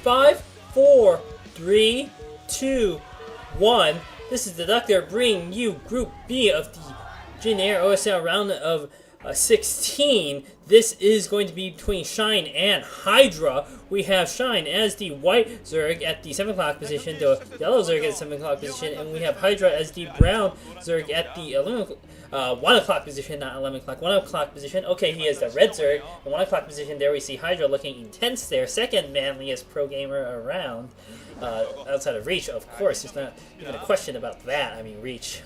5, 4, 3, 2, 1. This is Deducter bringing you Group B of the JinAir OSL round of 16. This is going to be between Shine and Hydra. We have Shine as the white Zerg at the 7 o'clock position, the yellow Zerg at the 7 o'clock position, and we have Hydra as the brown Zerg at the 1 o'clock position, not 11 o'clock, 1 o'clock position. Okay, he is the red Zerg, the 1 o'clock position. There we see Hydra looking intense there, second manliest pro gamer around, outside of Reach, of course. There's not even a question about that. I mean, Reach.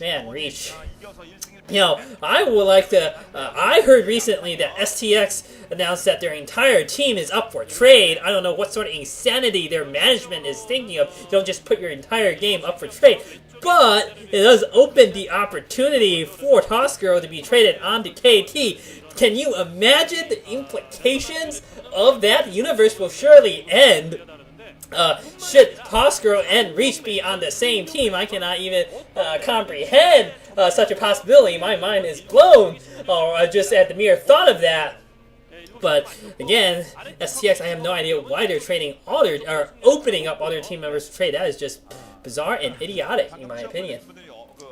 Man, Reach. You know, I would like to... I heard recently that STX announced that their entire team is up for trade. I don't know what sort of insanity their management is thinking of. You don't just put your entire game up for trade. But it does open the opportunity for Toscaro to be traded onto KT. Can you imagine the implications of that? The universe will surely end. Should Toscaro and Reach be on the same team? I cannot even comprehend such a possibility. My mind is blown just at the mere thought of that. But again, STX, I have no idea why they're trading all their, or opening up all their team members to trade. That is just bizarre and idiotic, in my opinion.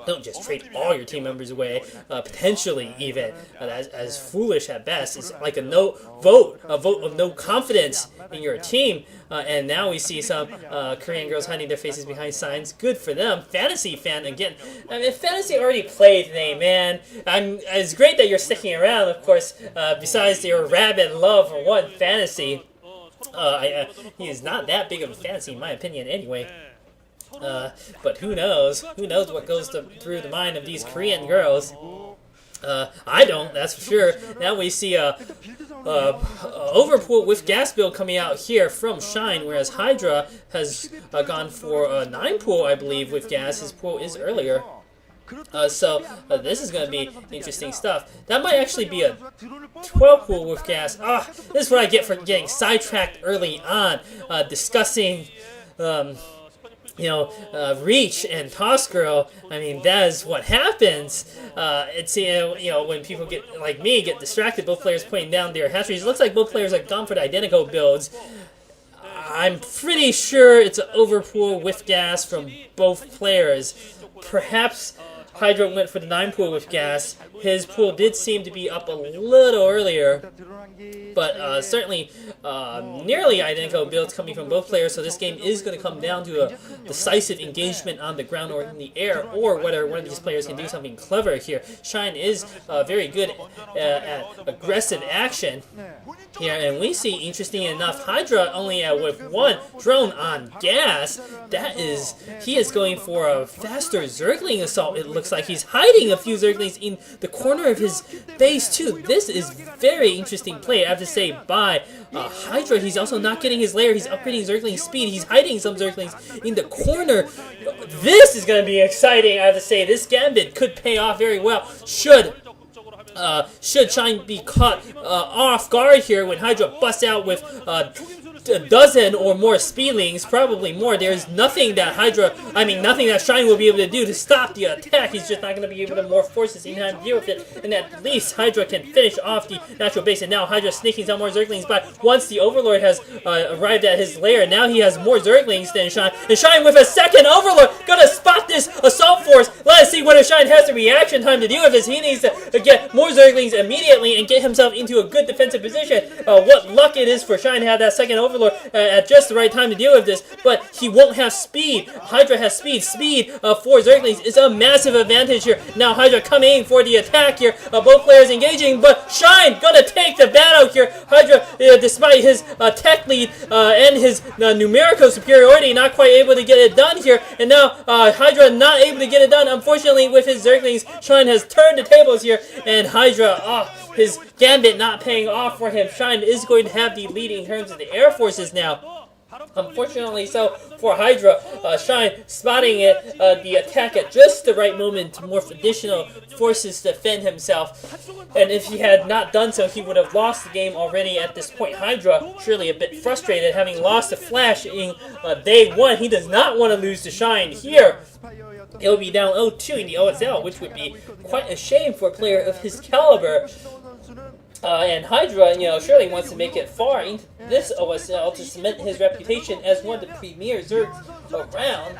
Don't just trade all your team members away, potentially even. As foolish at best. It's like a vote of no confidence in your team. And now we see some Korean girls hiding their faces behind signs. Good for them. Fantasy fan again. I mean, Fantasy already played today, man. It's great that you're sticking around, of course. Besides your rabid love for one Fantasy, he is not that big of a fantasy in my opinion, anyway. But who knows? Who knows what goes through the mind of these Korean girls? I don't, that's for sure. Now we see Overpool with gas build coming out here from Shine, whereas Hydra has gone for a 9 pool, I believe, with gas. His pool is earlier. So this is going to be interesting stuff. That might actually be a 12 pool with gas. This is what I get for getting sidetracked early on, discussing... Reach and Toscaro. I mean, that is what happens. It's when people get like me get distracted, both players putting down their hatcheries. It looks like both players have gone for the identical builds. I'm pretty sure it's an overpool with gas from both players. Perhaps Hydra went for the 9 pool with gas. His pool did seem to be up a little earlier, but certainly nearly identical builds coming from both players, so this game is going to come down to a decisive engagement on the ground or in the air, or whether one of these players can do something clever here. Shine is very good at aggressive action here, and we see, interesting enough, Hydra only with 1 drone on gas. He is going for a faster Zergling assault. It looks like he's hiding a few Zerglings in the corner of his base too. This is very interesting play, I have to say, by Hydra. He's also not getting his lair. He's upgrading Zergling speed. He's hiding some Zerglings in the corner. This is going to be exciting, I have to say. This gambit could pay off very well. Should Shine be caught off guard here when Hydra busts out with a dozen or more speedlings, probably more. There's nothing that nothing that Shine will be able to do to stop the attack. He's just not going to be able to morph forces in time to deal with it. And at least Hydra can finish off the natural base. And now Hydra sneaking some more Zerglings by. Once the Overlord has arrived at his lair, now he has more Zerglings than Shine. And Shine with a second Overlord gonna spot this assault force. Let us see whether Shine has the reaction time to deal with this. He needs to get more Zerglings immediately and get himself into a good defensive position. What luck it is for Shine to have that second Overlord at just the right time to deal with this, but he won't have speed. Hydra has speed. Speed for Zerglings is a massive advantage here. Now Hydra coming for the attack here. Both players engaging, but Shine gonna take the battle here. Hydra, despite his tech lead and his numerical superiority, not quite able to get it done here. And now Hydra not able to get it done. Unfortunately, with his Zerglings, Shine has turned the tables here, and Hydra, his gambit not paying off for him. Shine is going to have the lead in terms of the air forces now. Unfortunately so for Hydra, Shine spotting it, the attack at just the right moment to morph additional forces to defend himself. And if he had not done so, he would have lost the game already at this point. Hydra, surely a bit frustrated, having lost the Flash in day 1. He does not want to lose to Shine here. He'll be down 0-2 in the OSL, which would be quite a shame for a player of his caliber. And Hydra, surely wants to make it far into this OSL to cement his reputation as one of the premier Zergs around.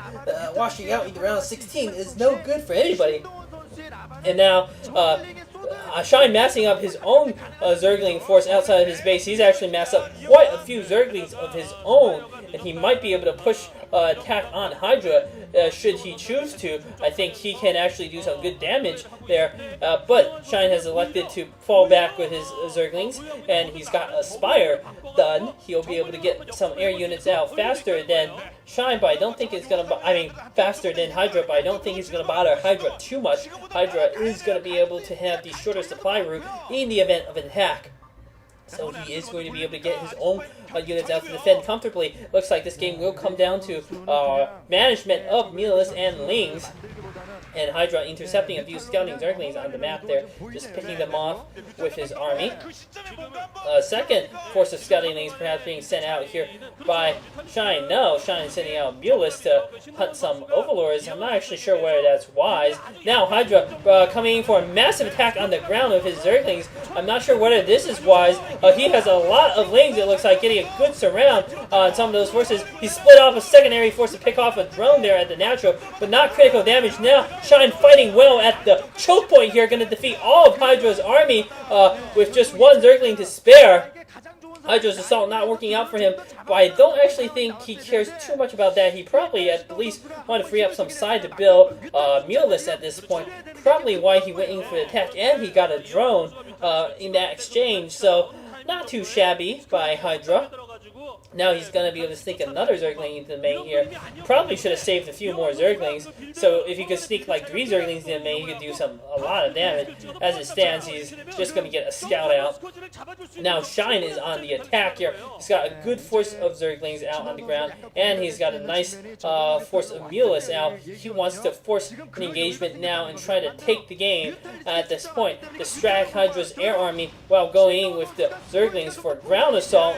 Washing out in the round of 16 is no good for anybody. And now, Shine massing up his own Zergling force outside of his base. He's actually massed up quite a few Zerglings of his own, and he might be able to push attack on Hydra should he choose to. I think he can actually do some good damage there, but Shine has elected to fall back with his Zerglings, and he's got a Spire done. He'll be able to get some air units out faster than Shine, but I don't think it's gonna. Faster than Hydra, but I don't think it's gonna bother Hydra too much. Hydra is gonna be able to have the shorter supply route in the event of an attack. So he is going to be able to get his own units out to defend comfortably. Looks like this game will come down to management of Meatless and Lings. And Hydra intercepting a few scouting Zerglings on the map there, just picking them off with his army. Second force of scouting Lings perhaps being sent out here by Shine. No, Shine is sending out Meatless to hunt some Overlords. I'm not actually sure whether that's wise. Now Hydra coming in for a massive attack on the ground with his Zerglings. I'm not sure whether this is wise. He has a lot of Lings, it looks like, getting a good surround on some of those forces. He split off a secondary force to pick off a drone there at the natural, but not critical damage. Now Shine fighting well at the choke point here, going to defeat all of Hydra's army with just one Zergling to spare. Hydra's assault not working out for him, but I don't actually think he cares too much about that. He probably at least wanted to free up some side to build Meatless at this point. Probably why he went in for the attack, and he got a drone in that exchange, so not too shabby by Hydra. Now he's going to be able to sneak another Zergling into the main here. Probably should have saved a few more Zerglings. So if he could sneak like 3 Zerglings in the main, he could do a lot of damage. As it stands, he's just going to get a scout out. Now Shine is on the attack here. He's got a good force of Zerglings out on the ground, and he's got a nice force of Meatless out. He wants to force an engagement now and try to take the game at this point. Distract Hydra's air army while going in with the Zerglings for ground assault.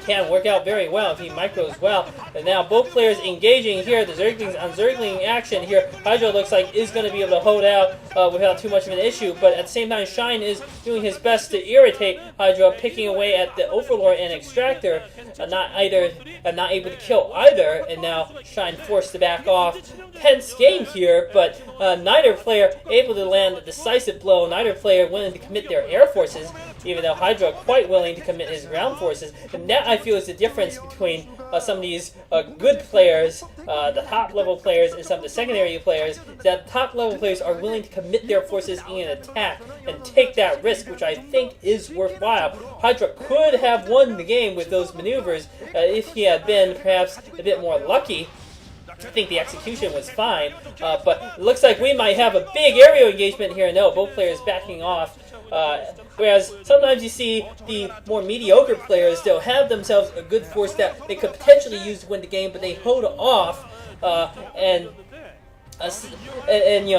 Can work out very well if he micros well. And now both players engaging here. The Zerglings on Zergling action here. Hydra looks like is going to be able to hold out without too much of an issue. But at the same time, Shine is doing his best to irritate Hydra, picking away at the Overlord and Extractor. Not able to kill either. And now Shine forced to back off. Tense game here, but neither player able to land a decisive blow. Neither player willing to commit their air forces, even though Hydra quite willing to commit his ground forces. And that, I feel, is the difference between some of these good players, the top level players, and some of the secondary players. That top level players are willing to commit their forces in an attack and take that risk, which I think is worthwhile. Hydra could have won the game with those maneuvers if he had been perhaps a bit more lucky. I think the execution was fine, but it looks like we might have a big aerial engagement here. No, both players backing off. Whereas sometimes you see the more mediocre players, they'll have themselves a good force that they could potentially use to win the game, but they hold off, and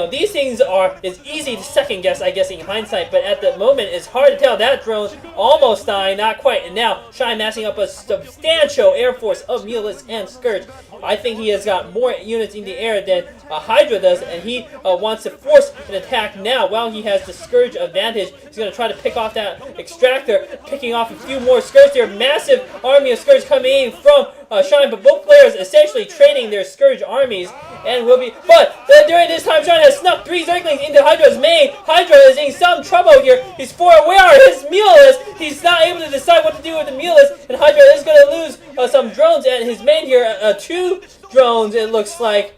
these things is easy to second guess, I guess, in hindsight, but at the moment it's hard to tell. That drone's almost dying, not quite, and now Shine massing up a substantial air force of Meatless and Scourge. I think he has got more units in the air than Hydra does, and he wants to force an attack now while he has the Scourge advantage. He's going to try to pick off that Extractor, picking off a few more Scourge there. Massive army of Scourge coming in from Shine, but both players essentially trading their Scourge armies, and will be. But during this time, Shine has snuck 3 Zerglings into Hydra's main. Hydra is in some trouble here. He's where are his Meatless? He's not able to decide what to do with the Meatless, and Hydra is going to lose some drones at his main here. 2 drones, it looks like,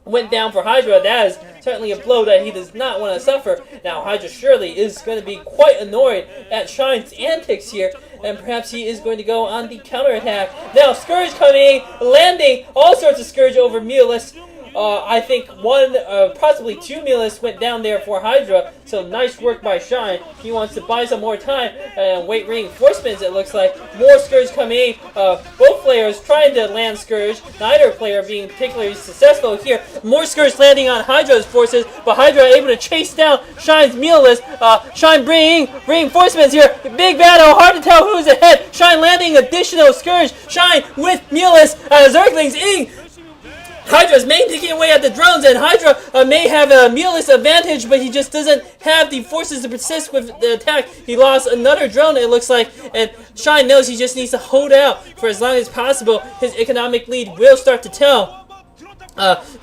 went down for Hydra. That is certainly a blow that he does not want to suffer. Now Hydra surely is going to be quite annoyed at Shine's antics here, and perhaps he is going to go on the counterattack. Now Scourge coming, landing all sorts of Scourge over Meatless. I think one, possibly 2 Meatless went down there for Hydra, so nice work by Shine. He wants to buy some more time and wait reinforcements, it looks like. More Scourge coming in. Both players trying to land Scourge, neither player being particularly successful here. More Scourge landing on Hydra's forces, but Hydra able to chase down Shine's Meatless. Shine bringing reinforcements here. Big battle, hard to tell who's ahead. Shine landing additional Scourge. Shine with Meatless, Zerglings in Hydra's main picking away at the drones, and Hydra may have a meatless advantage, but he just doesn't have the forces to persist with the attack. He lost another drone, it looks like, and Shine knows he just needs to hold out for as long as possible. His economic lead will start to tell.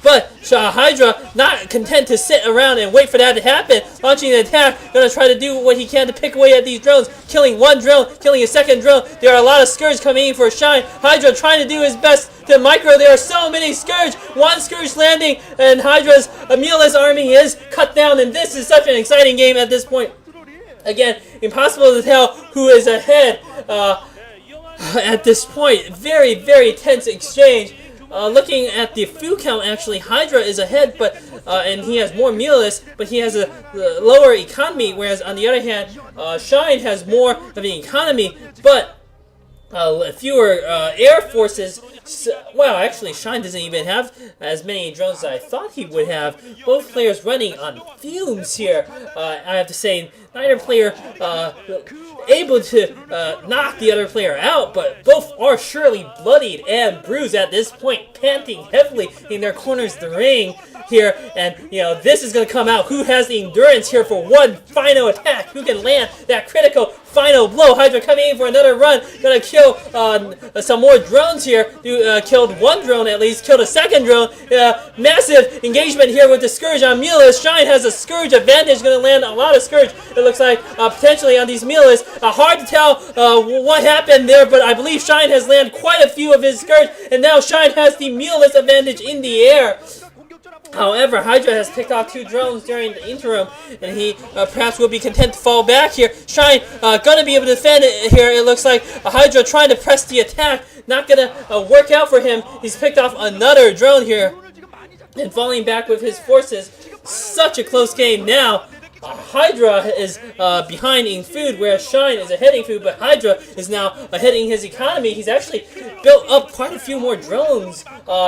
But Hydra, not content to sit around and wait for that to happen, launching an attack, gonna try to do what he can to pick away at these drones, killing one drone, killing a second drone. There are a lot of Scourge coming in for Shine. Hydra trying to do his best to micro. There are so many Scourge, one Scourge landing, and Hydra's meatless army is cut down, and this is such an exciting game at this point. Again, impossible to tell who is ahead at this point. Very, very tense exchange. Looking at the food count, actually, Hydra is ahead, but and he has more meatless, but he has a lower economy, whereas on the other hand, Shine has more of an economy, but fewer air forces. Well, actually, Shine doesn't even have as many drones as I thought he would have. Both players running on fumes here. I have to say, neither player able to knock the other player out, but both are surely bloodied and bruised at this point, panting heavily in their corners of the ring here. And, you know, this is going to come out. Who has the endurance here for one final attack? Who can land that critical final blow? Hydra coming in for another run. Gonna kill some more drones here. Killed one drone at least. Killed a second drone. Massive engagement here with the Scourge on Meatless. Shine has a Scourge advantage. Gonna land a lot of Scourge, it looks like, potentially on these Meatless. Hard to tell what happened there, but I believe Shine has landed quite a few of his Scourge, and now Shine has the Meatless advantage in the air. However, Hydra has picked off 2 drones during the interim, and he perhaps will be content to fall back here. Shine gonna be able to defend it here. It looks like Hydra trying to press the attack. Not gonna work out for him. He's picked off another drone here and falling back with his forces. Such a close game now. Hydra is behind in food, whereas Shine is ahead in food, but Hydra is now ahead in his economy. He's actually built up quite a few more drones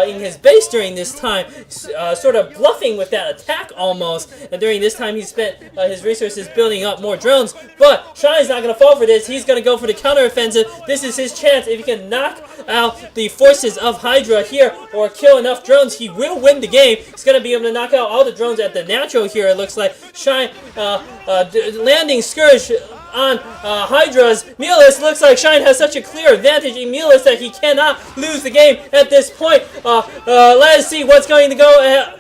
in his base during this time, sort of bluffing with that attack almost, and during this time he spent his resources building up more drones, but Shine's not going to fall for this. He's going to go for the counteroffensive. This is his chance. If he can knock out the forces of Hydra here, or kill enough drones, he will win the game. He's going to be able to knock out all the drones at the natural here, it looks like. Shine landing Scourge on Hydra's Meatless. Looks like Shine has such a clear advantage in Meatless that he cannot lose the game at this point. Let us see what's going to go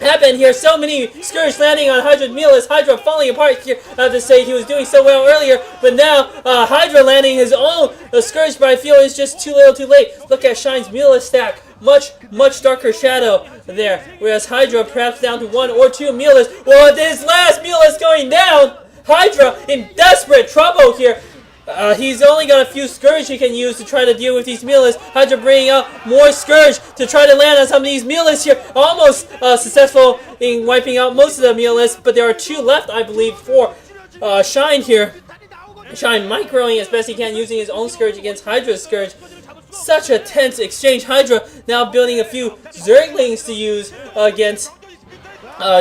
happen here. So many Scourge landing on Hydra's Meatless. Hydra falling apart here. I have to say, he was doing so well earlier, but now Hydra landing his own Scourge, but I feel it's just too little too late. Look at Shine's Meatless stack. Much darker shadow there, whereas Hydra perhaps down to 1 or 2 Meatless. Well, this last Meatless going down, Hydra in desperate trouble here. He's only got a few Scourge he can use to try to deal with these Meatless. Hydra bringing out more Scourge to try to land on some of these Meatless here. Almost successful in wiping out most of the Meatless, but there are 2 left, I believe, for Shine here. Shine microing as best he can, using his own Scourge against Hydra's Scourge. Such a tense exchange. Hydra now building a few Zerglings to use against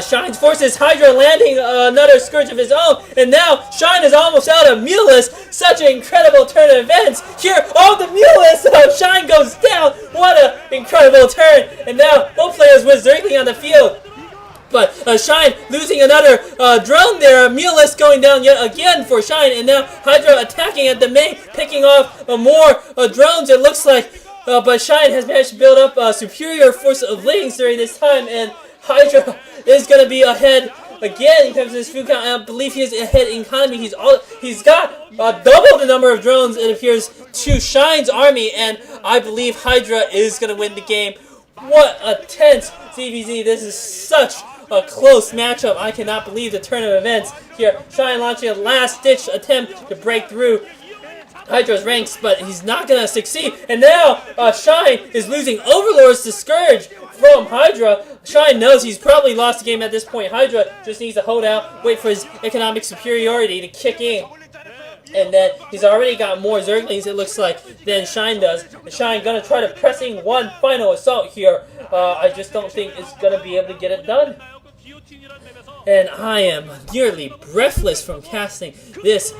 Shine's forces. Hydra landing another Scourge of his own, and now Shine is almost out of Meatless. Such an incredible turn of events here. Oh, the Meatless of Shine goes down. What an incredible turn! And now both players with Zergling on the field. But Shine losing another drone there. Meatless going down yet again for Shine, and now Hydra attacking at the main, picking off more drones, it looks like. But Shine has managed to build up a superior force of Lings during this time, and Hydra is going to be ahead again in terms of his food count. I believe he is ahead in economy. He's got double the number of drones, it appears, to Shine's army, and I believe Hydra is going to win the game. What a tense CVZ. This is such a close matchup. I cannot believe the turn of events here. Shine launching a last-ditch attempt to break through Hydra's ranks, but he's not going to succeed. And now Shine is losing Overlords to Scourge from Hydra. Shine knows he's probably lost the game at this point. Hydra just needs to hold out, wait for his economic superiority to kick in. And then he's already got more Zerglings, it looks like, than Shine does. And Shine gonna try to pressing one final assault here. I just don't think it's gonna be able to get it done. And I am nearly breathless from casting this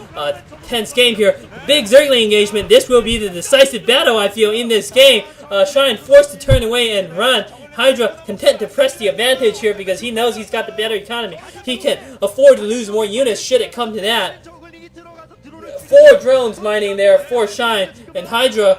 tense game here. Big Zergling engagement. This will be the decisive battle, I feel, in this game. Shine forced to turn away and run. Hydra content to press the advantage here because he knows he's got the better economy. He can afford to lose more units should it come to that. 4 drones mining there for Shine, and Hydra,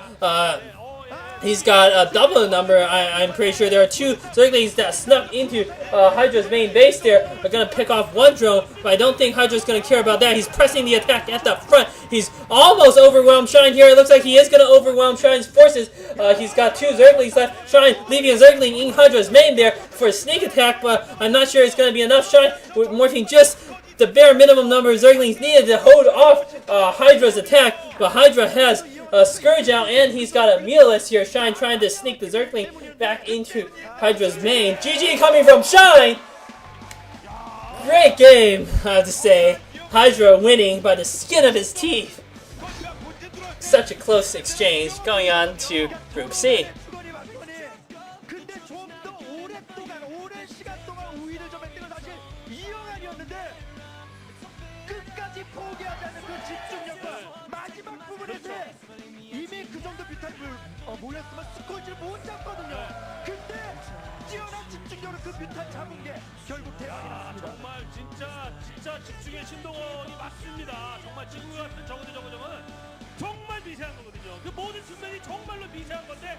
he's got a double the number. I'm pretty sure there are 2 Zerglings that snuck into Hydra's main base there. Are going to pick off 1 drone, but I don't think Hydra's going to care about that. He's pressing the attack at the front. He's almost overwhelmed Shine here. It looks like he is going to overwhelm Shine's forces. He's got 2 Zerglings left. Shine leaving a Zergling in Hydra's main there for a sneak attack, but I'm not sure it's going to be enough. Shine with morphing just the bare minimum number of Zerglings needed to hold off Hydra's attack, but Hydra has a Scourge out, and he's got a Mealist here. Shine trying to sneak the Zergling back into Hydra's main. GG coming from Shine! Great game, I have to say. Hydra winning by the skin of his teeth. Such a close exchange. Going on to Group C. 몰랐으면 스코지를 못 잡거든요. 근데 뛰어난 집중력으로 그 뮤탄 잡은 게 결국 대박이 났습니다. 정말 진짜 집중의 신동원이 맞습니다. 정말 지금 같은 저그대 저그전은 정말 미세한 거거든요. 그 모든 측면이 정말로 미세한 건데